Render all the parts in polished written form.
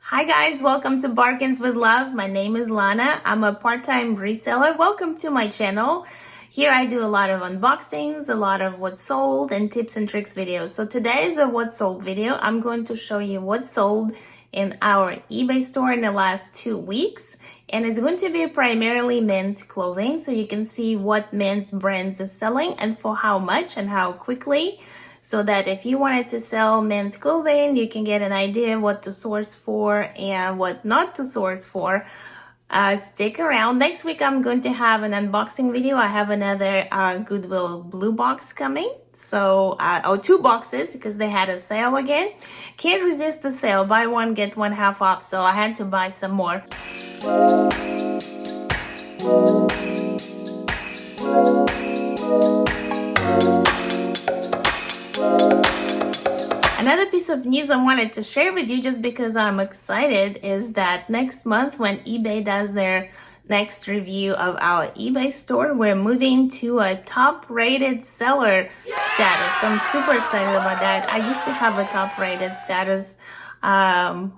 Hi guys, welcome to Bargains with Love. My name is Lana. I'm a part-time reseller. Welcome to my channel. Here I do a lot of unboxings, a lot of what's sold, and tips and tricks videos. So today is a what's sold video. I'm going to show you what's sold in our eBay store in the last 2 weeks. And it's going to be primarily men's clothing, so you can see what men's brands are selling and for how much and how quickly, so that if you wanted to sell men's clothing, you can get an idea what to source for and what not to source for. Stick around. Next week I'm going to have an unboxing video. I have another Goodwill blue box coming. So, 2 boxes because they had a sale again. Can't resist the sale. Buy one, get one half off. So I had to buy some more. Another piece of news I wanted to share with you just because I'm excited is that next month when eBay does their next review of our eBay store, we're moving to a top-rated seller status. So I'm super excited about that. I used to have a top-rated status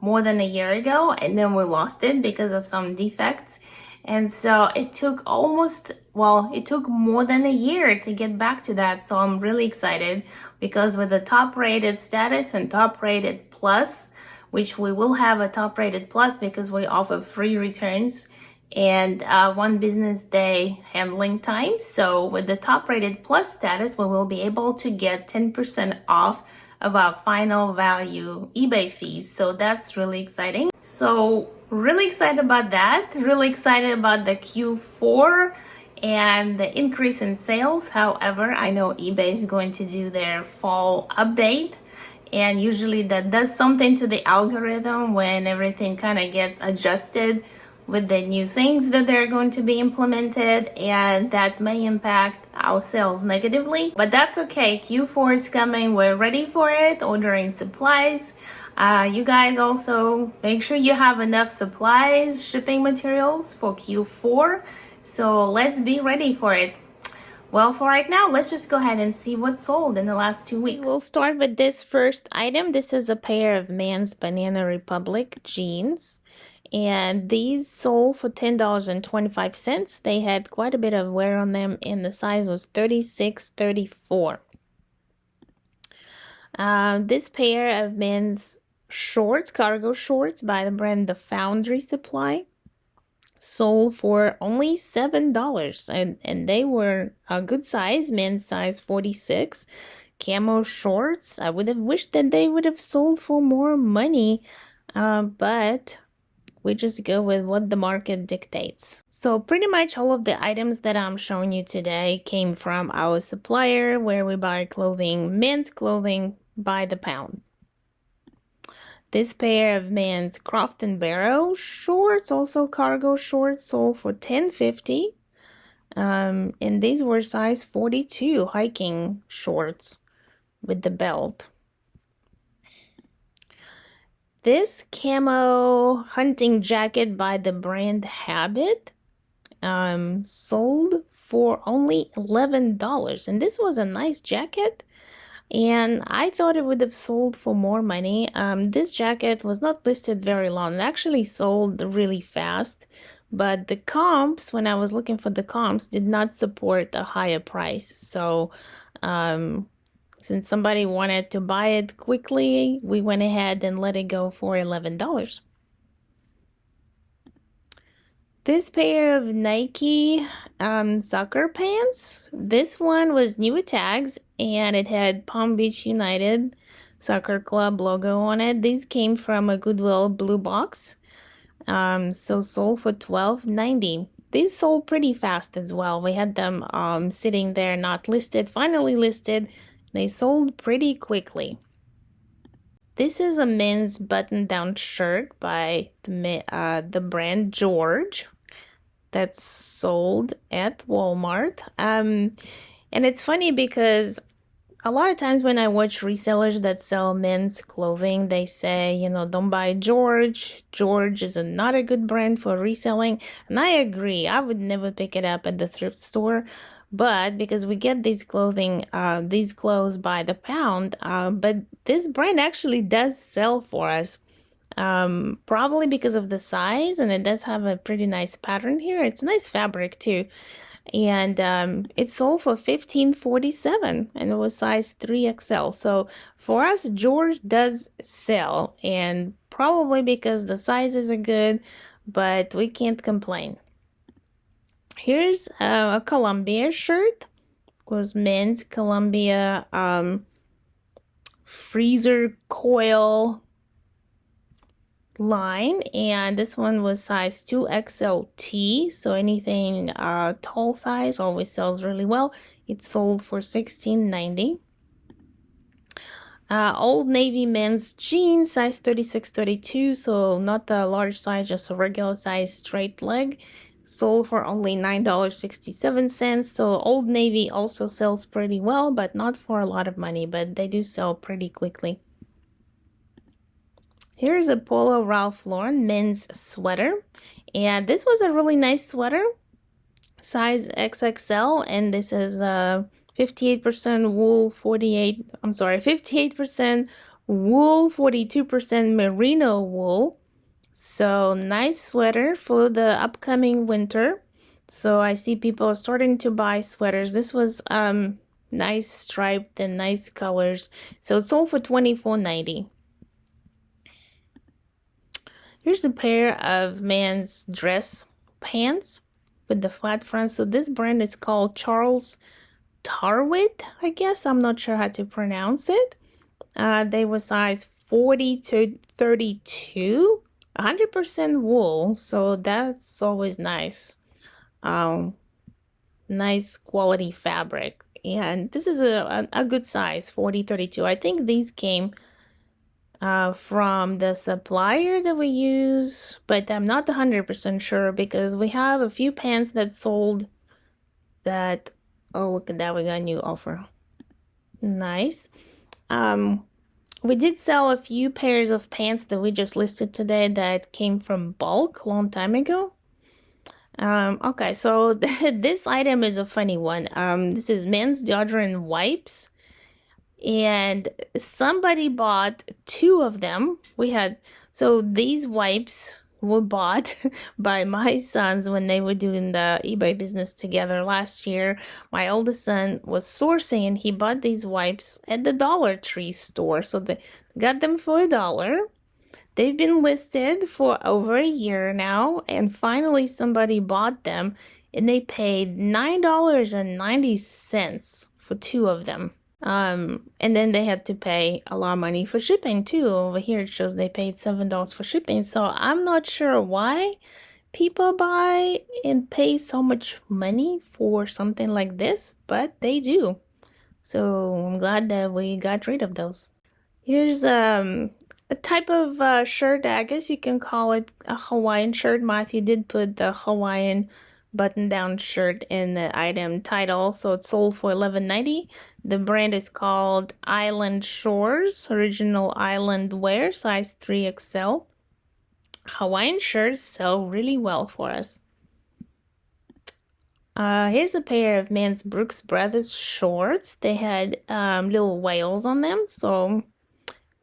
more than a year ago, and then we lost it because of some defects. And so it took it took more than a year to get back to that. So I'm really excited because with the top rated status and top rated plus, which we will have a top rated plus because we offer free returns and 1 business day handling time. So with the top rated plus status, we will be able to get 10% off of our final value eBay fees. So that's really exciting. So really excited about that. Really excited about the Q4 and the increase in sales. However, I know eBay is going to do their fall update, and usually that does something to the algorithm when everything kind of gets adjusted with the new things that they're going to be implemented, and that may impact our sales negatively, but that's okay. Q4 is coming. We're ready for it, ordering supplies. You guys also make sure you have enough supplies, shipping materials for Q4. So let's be ready for it. Well, for right now, let's just go ahead and see what's sold in the last 2 weeks. We'll start with this first item. This is a pair of men's Banana Republic jeans. And these sold for $10.25. They had quite a bit of wear on them, and the size was 36-34. This pair of men's shorts, cargo shorts by the brand The Foundry Supply, sold for only $7, and they were a good size, men's size 46. Camo shorts. I would have wished that they would have sold for more money, but we just go with what the market dictates. So pretty much all of the items that I'm showing you today came from our supplier, where we buy clothing, men's clothing by the pound. This pair of men's Croft & Barrow shorts, also cargo shorts, sold for $10.50. And these were size 42 hiking shorts with the belt. This camo hunting jacket by the brand Habit sold for only $11. And this was a nice jacket, and I thought it would have sold for more money. This jacket was not listed very long. It actually sold really fast, but the comps, when I was looking for the comps, did not support a higher price. So since somebody wanted to buy it quickly, we went ahead and let it go for $11. This pair of Nike soccer pants, this one was new with tags, and it had Palm Beach United Soccer Club logo on it. These came from a Goodwill blue box, so sold for $12.90. These sold pretty fast as well. We had them sitting there not listed, finally listed. They sold pretty quickly. This is a men's button-down shirt by the brand George that's sold at Walmart. And it's funny because a lot of times when I watch resellers that sell men's clothing, they say, you know, don't buy George. George is not a good brand for reselling. And I agree. I would never pick it up at the thrift store. But because we get these clothes by the pound, but this brand actually does sell for us. Probably because of the size, and it does have a pretty nice pattern here. It's nice fabric too. And it sold for $15.47 and it was size 3XL. So for us, George does sell, and probably because the sizes are good, but we can't complain. Here's a Columbia shirt. Of course, men's Columbia freezer coil line, and this one was size 2XLT, so anything tall size always sells really well. It sold for $16.90. Old Navy men's jeans, size 36-32, so not the large size, just a regular size straight leg, sold for only $9.67. So Old Navy also sells pretty well, but not for a lot of money, but they do sell pretty quickly. Here's a Polo Ralph Lauren men's sweater, and this was a really nice sweater, size XXL, and this is 58% wool, 58% wool, 42% merino wool. So nice sweater for the upcoming winter. So I see people are starting to buy sweaters. This was nice striped and nice colors. So it sold for $24.90. Here's a pair of men's dress pants with the flat front. So this brand is called Charles Tarwit, I guess. I'm not sure how to pronounce it. They were size 40-32, 100% wool, so that's always nice. Nice quality fabric. And this is a good size, 40-32. I think these came from the supplier that we use, but I'm not 100% sure because we have a few pants that sold that. Oh, look at that, we got a new offer. Nice. We did sell a few pairs of pants that we just listed today that came from bulk a long time ago. Okay, so this item is a funny one. This is men's deodorant wipes, and somebody bought two of them. So these wipes were bought by my sons when they were doing the eBay business together last year. My oldest son was sourcing and he bought these wipes at the Dollar Tree store. So they got them for $1. They've been listed for over a year now, and finally somebody bought them and they paid $9.90 for two of them. And then they had to pay a lot of money for shipping too. Over here it shows they paid $7 for shipping. So I'm not sure why people buy and pay so much money for something like this, but they do. So I'm glad that we got rid of those. Here's a type of shirt, I guess you can call it a Hawaiian shirt. Matthew did put the Hawaiian button-down shirt in the item title, so it sold for $11.90. The brand is called Island Shores, original island wear, size 3XL. Hawaiian shirts sell really well for us. Here's a pair of men's Brooks Brothers shorts. They had little whales on them, so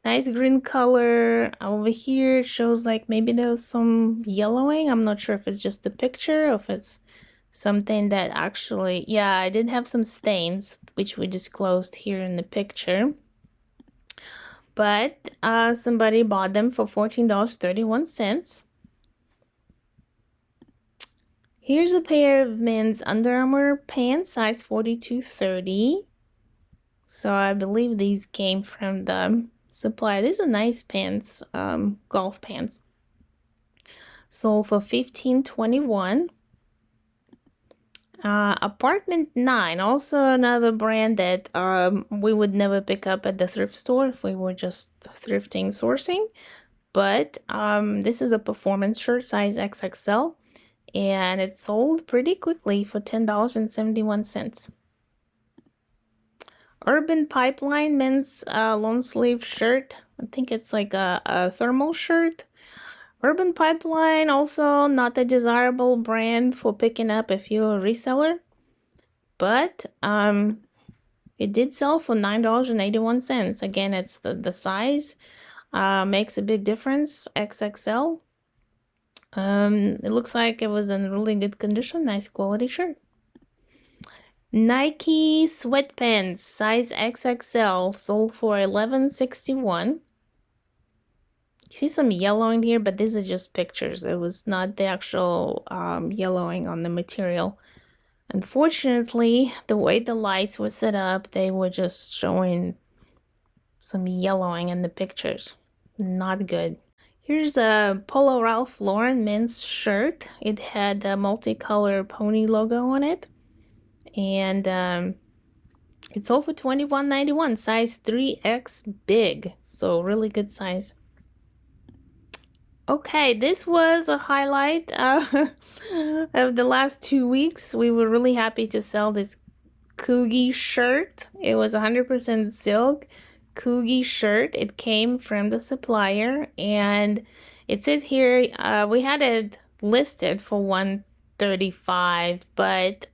nice green color. Over here it shows like maybe there was some yellowing. I'm not sure if it's just the picture or if it's something that actually, yeah, I did have some stains, which we disclosed here in the picture. But somebody bought them for $14.31. Here's a pair of men's Under Armour pants, size 42-30. So I believe these came from the supplier. These are nice pants, golf pants. Sold for $15.21. Apartment 9, also another brand that we would never pick up at the thrift store if we were just thrifting sourcing. But this is a performance shirt, size XXL, and it sold pretty quickly for $10.71. Urban Pipeline men's long sleeve shirt. I think it's like a thermal shirt. Urban Pipeline, also not a desirable brand for picking up if you're a reseller, but it did sell for $9.81. Again, it's the size. Makes a big difference. XXL. It looks like it was in really good condition. Nice quality shirt. Nike sweatpants, size XXL, sold for $11.61. You see some yellowing here, but this is just pictures. It was not the actual yellowing on the material. Unfortunately, the way the lights were set up, they were just showing some yellowing in the pictures. Not good. Here's a Polo Ralph Lauren men's shirt. It had a multicolor pony logo on it. And it's sold for $21.91, size 3X big. So really good size. Okay, this was a highlight of the last 2 weeks. We were really happy to sell this Coogie shirt. It was 100% silk Coogie shirt. It came from the supplier, and it says here we had it listed for $135, but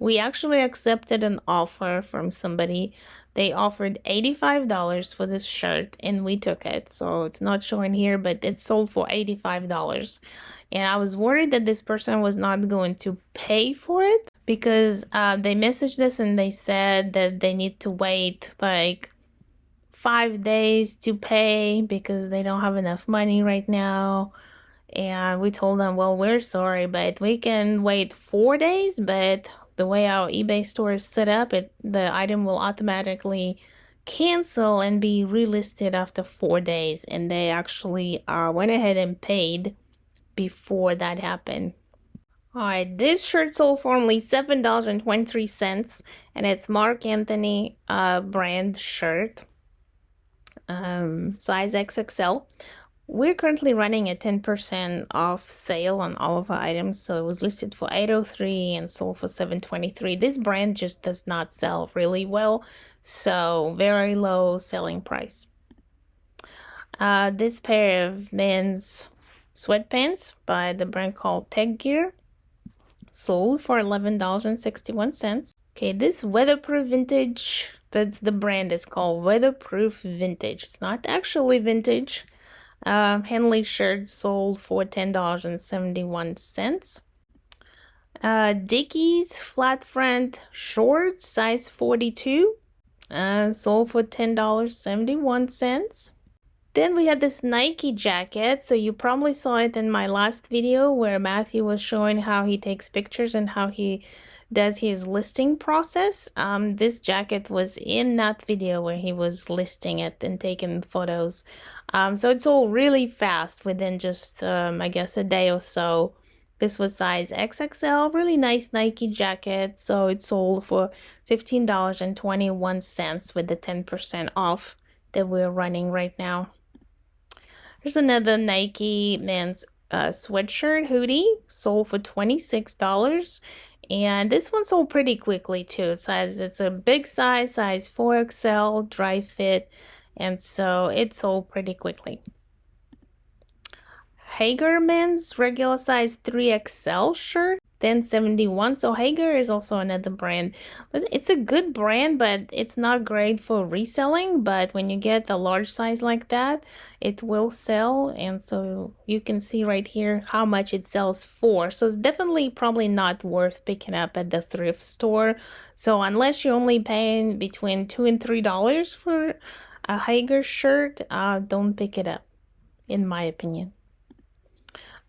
we actually accepted an offer from somebody. They offered $85 for this shirt, and we took it. So it's not showing here, but it sold for $85. And I was worried that this person was not going to pay for it, because they messaged us and they said that they need to wait like 5 days to pay because they don't have enough money right now. And we told them, well, we're sorry, but we can wait 4 days, but the way our eBay store is set up, the item will automatically cancel and be relisted after 4 days. And they actually went ahead and paid before that happened. Alright, this shirt sold for only $7.23, and it's Mark Anthony brand shirt, size XXL. We're currently running a 10% off sale on all of our items, so it was listed for $803 and sold for $723. This brand just does not sell really well, so very low selling price. This pair of men's sweatpants by the brand called Tech Gear, sold for $11.61. Okay, this weatherproof vintage, that's the brand, is called Weatherproof Vintage. It's not actually vintage. Henley shirt sold for $10.71. Dickies flat front shorts, size 42, sold for $10.71. Then we had this Nike jacket. So you probably saw it in my last video where Matthew was showing how he takes pictures and how he does his listing process. This jacket was in that video where he was listing it and taking photos. So it's all really fast within just, I guess, a day or so. This was size XXL, really nice Nike jacket. So it sold for $15.21 with the 10% off that we're running right now. Here's another Nike men's sweatshirt hoodie, sold for $26. And this one sold pretty quickly too. It's a big size 4XL, dry fit, and so it sold pretty quickly. Hager men's regular size 3XL shirt, $10.71. So Hager is also another brand. It's a good brand, but it's not great for reselling. But when you get a large size like that, it will sell. And so you can see right here how much it sells for. So it's definitely probably not worth picking up at the thrift store. So unless you're only paying between $2 and $3 for a Hager shirt, don't pick it up, in my opinion.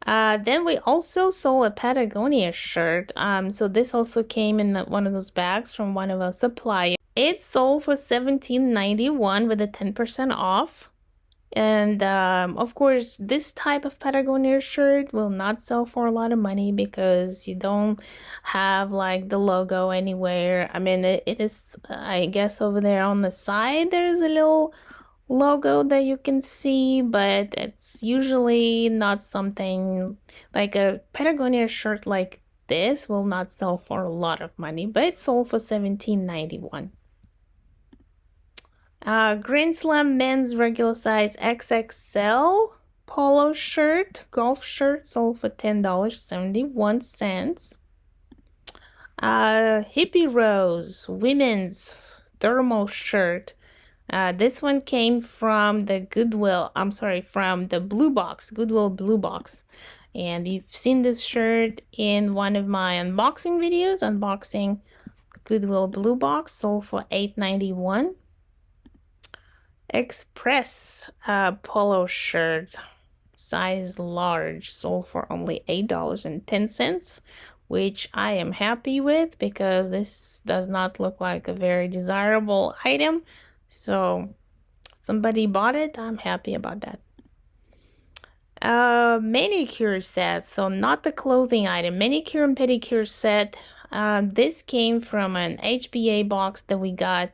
Then we also sold a Patagonia shirt. So this also came in one of those bags from one of our suppliers. It sold for $17.91 with a 10% off. And of course, this type of Patagonia shirt will not sell for a lot of money because you don't have like the logo anywhere. I mean, it is, I guess, over there on the side, there's a little logo that you can see, but it's usually not something like a Patagonia shirt like this will not sell for a lot of money, but it sold for $17.91. Grand Slam men's regular size XXL polo shirt, golf shirt, sold for $10.71. Hippie Rose women's thermal shirt, This one came from the from the Blue Box, Goodwill Blue Box. And you've seen this shirt in one of my unboxing videos, unboxing Goodwill Blue Box, sold for $8.91. Express polo shirt, size large, sold for only $8.10, which I am happy with because this does not look like a very desirable item. So somebody bought it. I'm happy about that. Manicure set. So not the clothing item. Manicure and pedicure set. This came from an HBA box that we got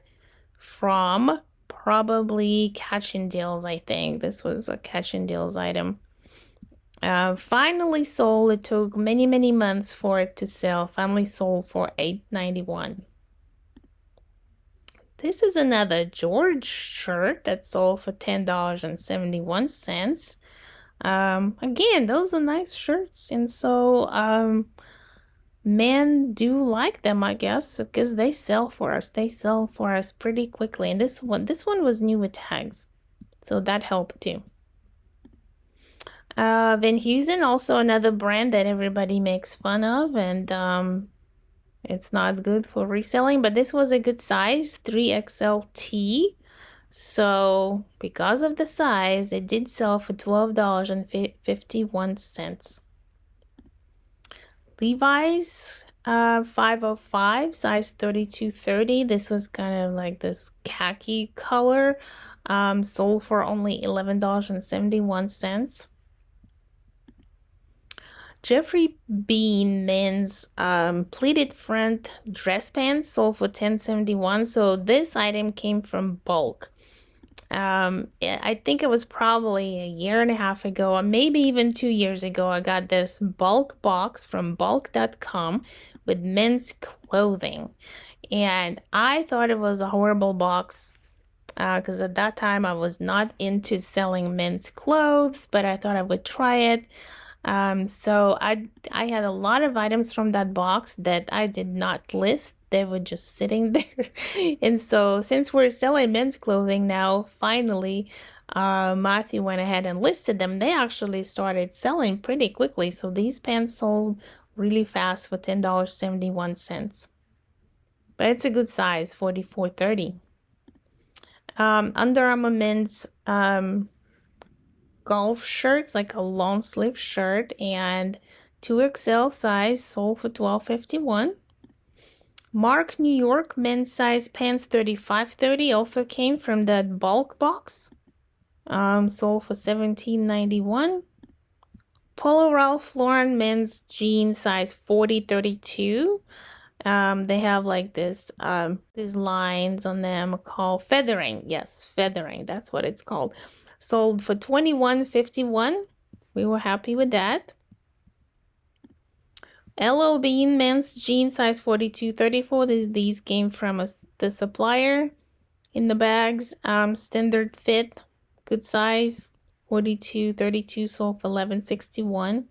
from probably Catch and Deals, I think. This was a Catch and Deals item. Finally sold. It took many, many months for it to sell. Finally sold for $8.91. This is another George shirt that sold for $10.71. Again, those are nice shirts, and so men do like them, I guess, because they sell for us. They sell for us pretty quickly. And this one was new with tags, so that helped too. Van Heusen, also another brand that everybody makes fun of, and it's not good for reselling, but this was a good size, 3XLT. So because of the size, it did sell for $12.51. Levi's 505, size 3230. This was kind of like this khaki color, sold for only $11.71. Jeffrey Bean men's pleated front dress pants sold for $10.71. So this item came from bulk. I think it was probably a year and a half ago, or maybe even 2 years ago, I got this bulk box from bulk.com with men's clothing. And I thought it was a horrible box because at that time I was not into selling men's clothes, but I thought I would try it. So I had a lot of items from that box that I did not list. They were just sitting there. And so since we're selling men's clothing now, finally, Matthew went ahead and listed them. They actually started selling pretty quickly. So these pants sold really fast for $10.71. But it's a good size, 44.30. Under Armour men's golf shirts, like a long sleeve shirt, and 2XL size, sold for $12.51. Mark New York men's size pants, 35.30, also came from that bulk box, sold for $17.91. Polo Ralph Lauren men's jeans size 40-32. They have like this these lines on them called feathering. Yes, feathering, that's what it's called. Sold for $21.51. We were happy with that. LL Bean men's jean size 42-34. These came from the supplier in the bags. Standard fit, good size, 42-32, sold for $11.61.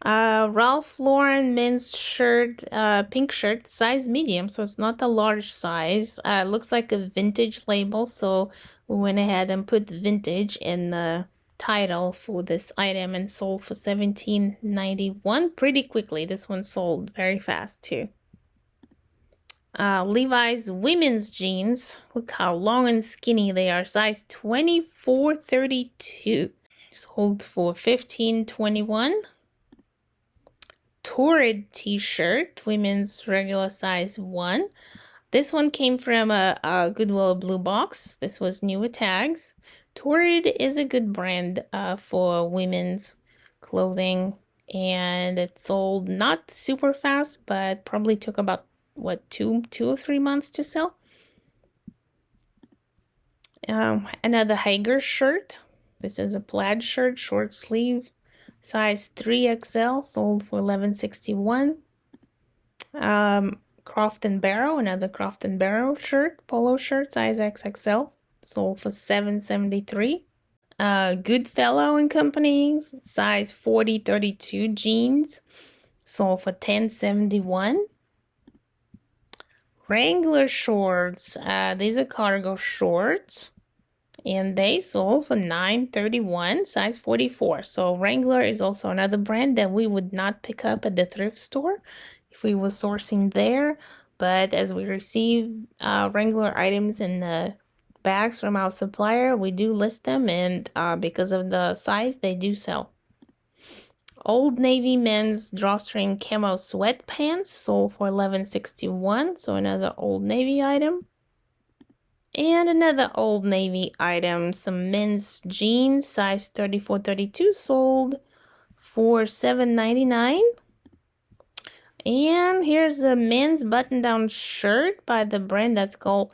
Ralph Lauren men's shirt, pink shirt, size medium, so it's not a large size. Looks like a vintage label, so we went ahead and put vintage in the title for this item and sold for $17.91 pretty quickly. This one sold very fast too. Levi's women's jeans, look how long and skinny they are, size 24-32, sold for $15.21. Torrid t-shirt, women's regular size 1. This one came from a Goodwill Blue Box. This was new with tags. Torrid is a good brand for women's clothing, and it sold not super fast, but probably took about, what, two or 3 months to sell. Another Hager shirt. This is a plaid shirt, short sleeve, size 3XL, sold for $11.61. Croft and Barrow, another Croft and Barrow shirt, polo shirt, size XXL, sold for $7.73. Goodfellow and Company, size 40-32 jeans, sold for $10.71. Wrangler shorts. These are cargo shorts. And they sold for $9.31, size 44. So Wrangler is also another brand that we would not pick up at the thrift store if we were sourcing there. But as we receive Wrangler items in the bags from our supplier, we do list them, and because of the size, they do sell. Old Navy men's drawstring camo sweatpants sold for $11.61. So another Old Navy item. And another Old Navy item, some men's jeans, size 34-32, sold for $7.99. And here's a men's button-down shirt by the brand that's called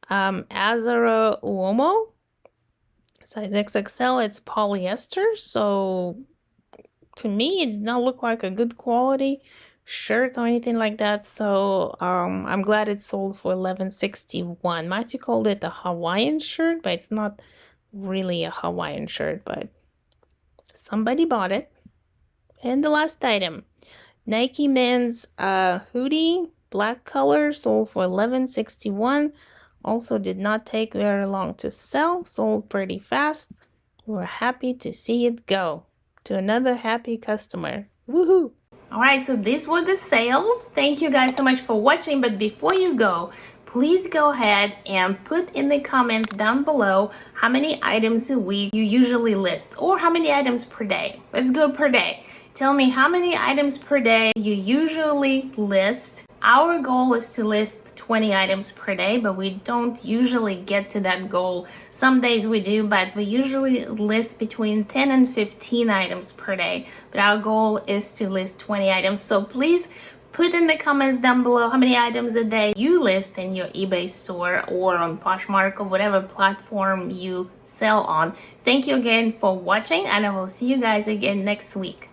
Azara Uomo. Size XXL, it's polyester, so to me, it did not look like a good quality shirt or anything like that. So I'm glad it sold for $11.61. Matthew called it a Hawaiian shirt, but it's not really a Hawaiian shirt, but somebody bought it. And the last item, Nike men's hoodie, black color, sold for $11.61. Also did not take very long to sell, sold pretty fast. We're happy to see it go to another happy customer. Woohoo! Alright, so these were the sales. Thank you guys so much for watching. But before you go, please go ahead and put in the comments down below how many items a week you usually list, or how many items per day. Let's go per day. Tell me how many items per day you usually list. Our goal is to list 20 items per day, but we don't usually get to that goal. Some days we do, but we usually list between 10 and 15 items per day. But our goal is to list 20 items. So please put in the comments down below how many items a day you list in your eBay store or on Poshmark or whatever platform you sell on. Thank you again for watching, and I will see you guys again next week.